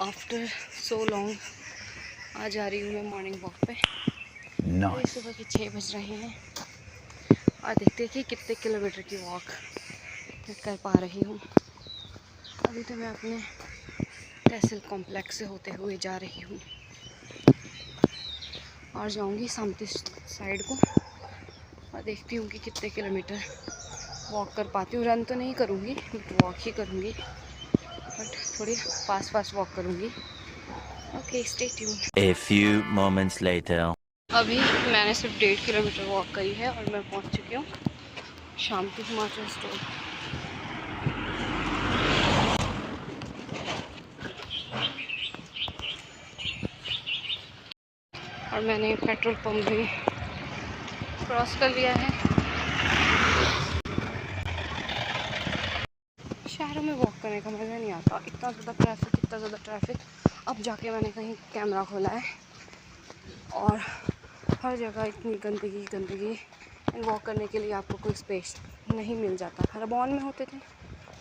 After so long आज जा रही हूँ मैं मॉर्निंग वॉक पे। Nice. सुबह के 6 बज रहे हैं और देखते हैं कि कितने किलोमीटर की वॉक मैं कर पा रही हूँ। अभी तो मैं अपने तहसील कॉम्प्लेक्स से होते हुए जा रही हूँ और जाऊँगी सामती साइड को और देखती हूँ कि कितने किलोमीटर वॉक कर पाती हूँ। रन तो नहीं करूँगी बट वॉक ही करूँगी, बट थोड़ी फास्ट वॉक करूँगी। Okay, stay tuned. A few moments later. अभी मैंने सिर्फ 1.5 किलोमीटर वॉक करी है और मैं पहुंच चुकी हूँ शांति हिमाचल स्टोर। और मैंने पेट्रोल पंप भी क्रॉस कर लिया है। शहरों में वॉक करने का मज़ा नहीं आता, इतना ज़्यादा ट्रैफिक। अब जाके मैंने कहीं कैमरा खोला है और हर जगह इतनी गंदगी एंड वॉक करने के लिए आपको कोई स्पेस नहीं मिल जाता। हरबौन में होते थे,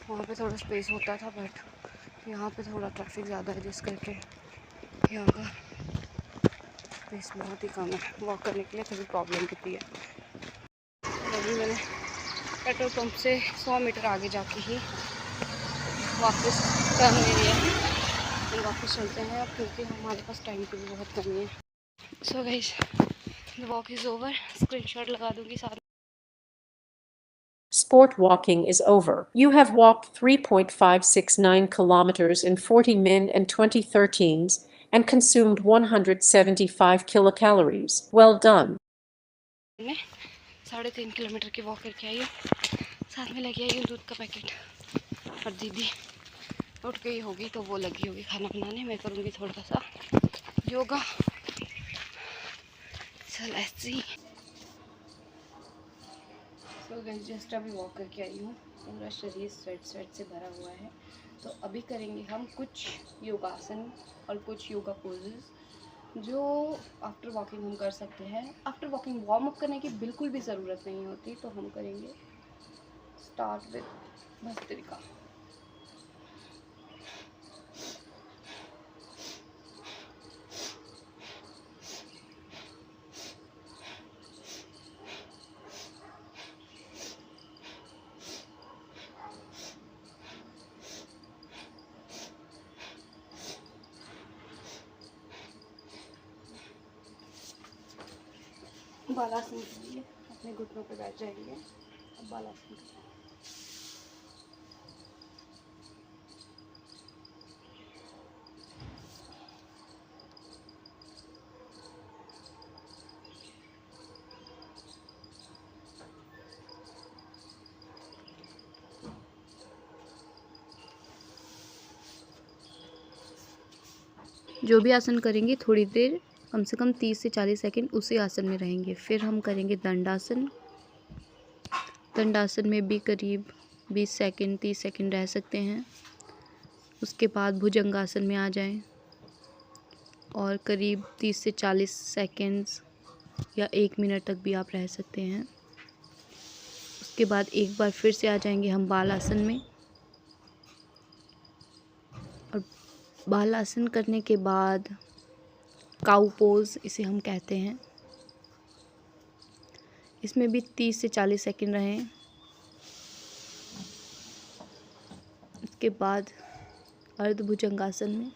वहाँ पे थोड़ा स्पेस होता था, बट यहाँ पे थोड़ा ट्रैफिक ज़्यादा है जिस करके यहाँ का स्पेस बहुत ही कम है। वॉक करने के लिए थोड़ी प्रॉब्लम होती है। अभी मैंने पेट्रोल पंप से 100 मीटर आगे जाके ही वापस टर्न ले लिया है। हम वापस चलते हैं अब, क्योंकि हमारे पास टाइम की भी बहुत कमी है। So guys, the walk is over. Screenshot लगा दूँगी साथ। Sport walking is over. You have walked 3.569 kilometers in 40 min and 20 13s and consumed 175 kilocalories. Well done. मैं 3.5 किलोमीटर की वॉक करके आई हूँ, साथ में लेके आई हूँ दूध का पैकेट। और दीदी उठ गई होगी तो वो लगी होगी खाना बनाने, मैं करूँगी थोड़ा सा योगा। चल ऐसे ही। तो जस्ट अभी वॉक करके आई हूँ, पूरा शरीर स्वेट से भरा हुआ है। तो अभी करेंगे हम कुछ योगासन और कुछ योगा पोजेस जो आफ्टर वॉकिंग हम कर सकते हैं। आफ्टर वॉकिंग वार्म अप करने की बिल्कुल भी ज़रूरत नहीं होती। तो हम करेंगे स्टार्ट विद भस्त्रिका। बालासन कीजिए, अपने घुटनों पे बैठ जाएंगे। अब बालासन कीजिए। जो भी आसन करेंगे थोड़ी देर, कम से कम 30 से 40 सेकंड उसी आसन में रहेंगे। फिर हम करेंगे दंडासन। दंडासन में भी करीब 20 सेकंड 30 सेकंड रह सकते हैं। उसके बाद भुजंगासन में आ जाएं और करीब 30 से 40 सेकंड्स या 1 मिनट तक भी आप रह सकते हैं। उसके बाद एक बार फिर से आ जाएंगे हम बालासन में। और बालासन करने के बाद काऊ पोज इसे हम कहते हैं, इसमें भी 30 से 40 सेकंड रहें। उसके बाद अर्धभुजंगासन में,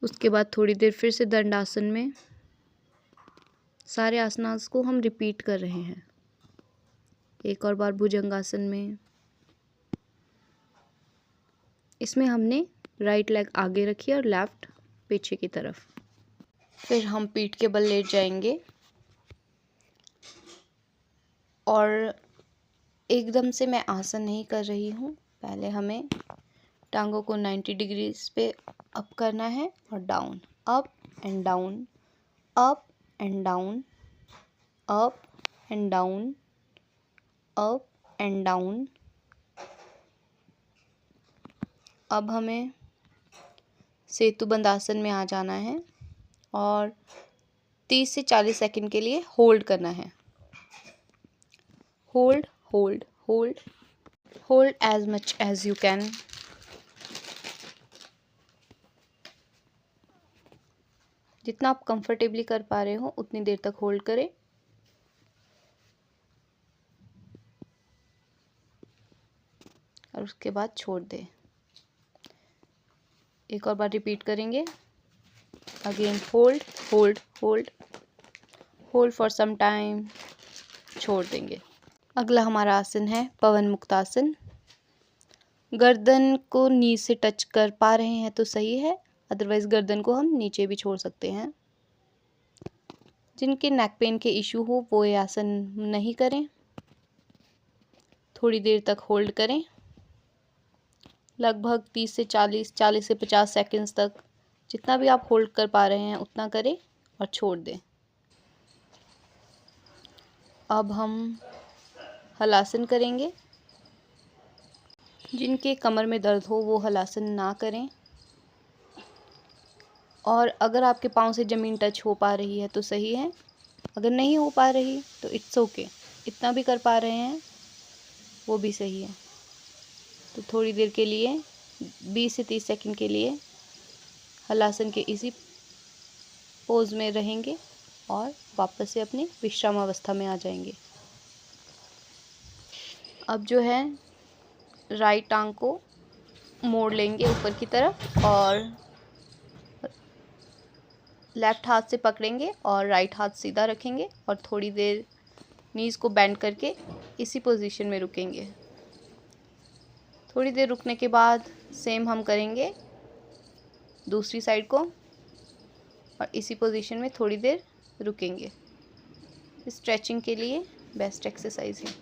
उसके बाद थोड़ी देर फिर से दंडासन में। सारे आसनास को हम रिपीट कर रहे हैं। एक और बार भुजंगासन में, इसमें हमने राइट लेग आगे रखी और लेफ्ट पीछे की तरफ। फिर हम पीठ के बल लेट जाएंगे और एकदम से मैं आसन नहीं कर रही हूँ। पहले हमें टांगों को 90 डिग्रीज पे अप करना है और down, up and down, up and down, up and down, up and down. अब हमें सेतुबंद आसन में आ जाना है और 30 से 40 सेकंड के लिए होल्ड करना है। Hold hold hold hold as much as you can. जितना आप कंफर्टेबली कर पा रहे हो उतनी देर तक होल्ड करें और उसके बाद छोड़ दें। एक और बार रिपीट करेंगे। Again hold hold hold hold for some time, छोड़ देंगे। अगला हमारा आसन है पवन मुक्तासन। गर्दन को नी से टच कर पा रहे हैं तो सही है, अदरवाइज गर्दन को हम नीचे भी छोड़ सकते हैं। जिनके नेक पेन के इशू हो वो ये आसन नहीं करें। थोड़ी देर तक होल्ड करें, लगभग 30 से 40 से 50 सेकंड्स तक, जितना भी आप होल्ड कर पा रहे हैं उतना करें और छोड़ दें। अब हम हलासन करेंगे। जिनके कमर में दर्द हो वो हलासन ना करें, और अगर आपके पाँव से ज़मीन टच हो पा रही है तो सही है, अगर नहीं हो पा रही तो इट्स ओके, इतना भी कर पा रहे हैं वो भी सही है। तो थोड़ी देर के लिए 20 से 30 सेकंड के लिए हलासन के इसी पोज में रहेंगे और वापस से अपनी विश्राम अवस्था में आ जाएंगे। अब जो है राइट टांग को मोड़ लेंगे ऊपर की तरफ और लेफ्ट हाथ से पकड़ेंगे और राइट हाथ सीधा रखेंगे और थोड़ी देर नीज़ को बेंड करके इसी पोजीशन में रुकेंगे। थोड़ी देर रुकने के बाद सेम हम करेंगे दूसरी साइड को और इसी पोजीशन में थोड़ी देर रुकेंगे। स्ट्रेचिंग के लिए बेस्ट एक्सरसाइज है।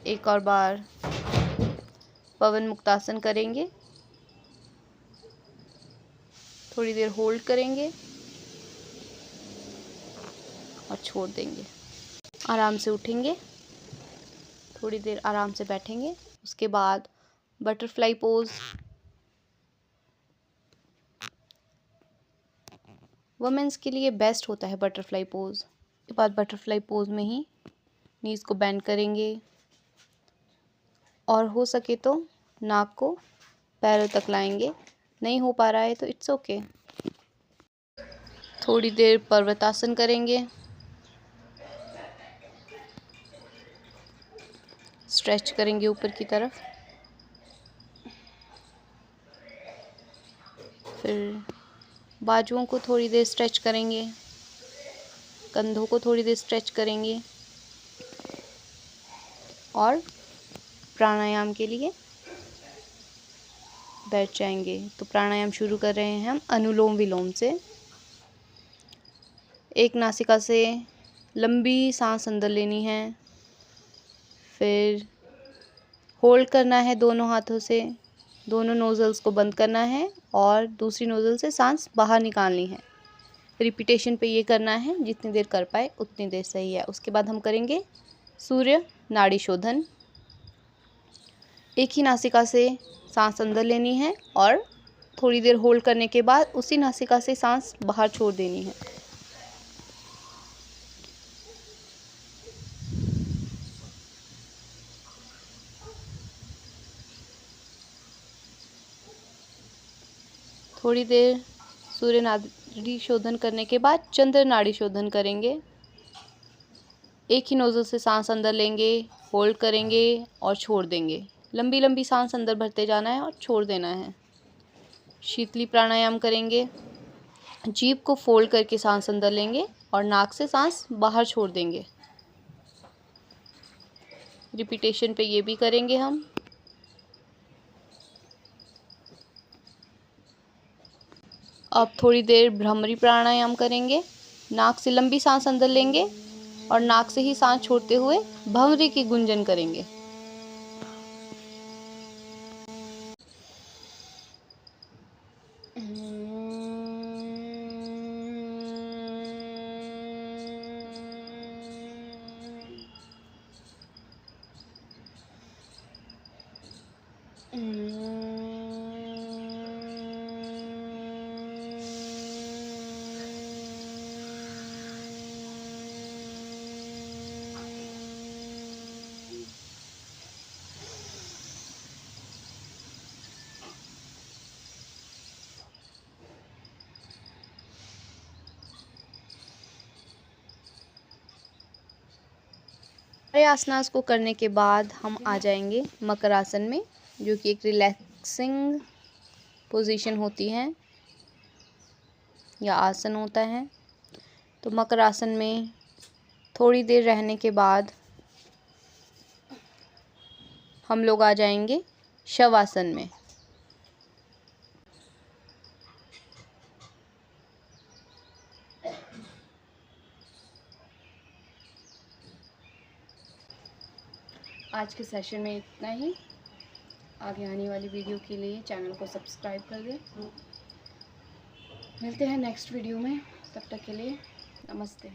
एक और बार पवन मुक्तासन करेंगे, थोड़ी देर होल्ड करेंगे और छोड़ देंगे। आराम से उठेंगे, थोड़ी देर आराम से बैठेंगे, उसके बाद बटरफ्लाई पोज। वुमेन्स के लिए बेस्ट होता है बटरफ्लाई पोज। के बाद बटरफ्लाई पोज में ही नीज़ को बेंड करेंगे और हो सके तो नाक को पैरों तक लाएंगे। नहीं हो पा रहा है तो इट्स ओके। थोड़ी देर पर्वतासन करेंगे, स्ट्रेच करेंगे ऊपर की तरफ, फिर बाजुओं को थोड़ी देर स्ट्रेच करेंगे, कंधों को थोड़ी देर स्ट्रेच करेंगे और प्राणायाम के लिए बैठ जाएंगे। तो प्राणायाम शुरू कर रहे हैं हम अनुलोम विलोम से। एक नासिका से लंबी सांस अंदर लेनी है, फिर होल्ड करना है दोनों हाथों से, दोनों नोज़ल्स को बंद करना है और दूसरी नोज़ल से सांस बाहर निकालनी है। रिपीटेशन पे ये करना है, जितनी देर कर पाए उतनी देर सही है। उसके बाद हम करेंगे सूर्य नाड़ी शोधन। एक ही नासिका से सांस अंदर लेनी है और थोड़ी देर होल्ड करने के बाद उसी नासिका से सांस बाहर छोड़ देनी है। थोड़ी देर सूर्य नाड़ी शोधन करने के बाद चंद्र नाड़ी शोधन करेंगे। एक ही नोज़ल से सांस अंदर लेंगे, होल्ड करेंगे और छोड़ देंगे। लंबी लंबी सांस अंदर भरते जाना है और छोड़ देना है। शीतली प्राणायाम करेंगे। जीभ को फोल्ड करके सांस अंदर लेंगे और नाक से सांस बाहर छोड़ देंगे। रिपीटेशन पे ये भी करेंगे हम। अब थोड़ी देर भ्रामरी प्राणायाम करेंगे। नाक से लंबी सांस अंदर लेंगे और नाक से ही सांस छोड़ते हुए भंवरी की गुंजन करेंगे। सारे आसनास को करने के बाद हम आ जाएंगे मकर आसन में, जो कि एक रिलैक्सिंग पोजीशन होती है या आसन होता है। तो मकर आसन में थोड़ी देर रहने के बाद हम लोग आ जाएंगे शवासन में। आज के सेशन में इतना ही। आगे आने वाली वीडियो के लिए चैनल को सब्सक्राइब कर दें। मिलते हैं नेक्स्ट वीडियो में, तब तक के लिए नमस्ते।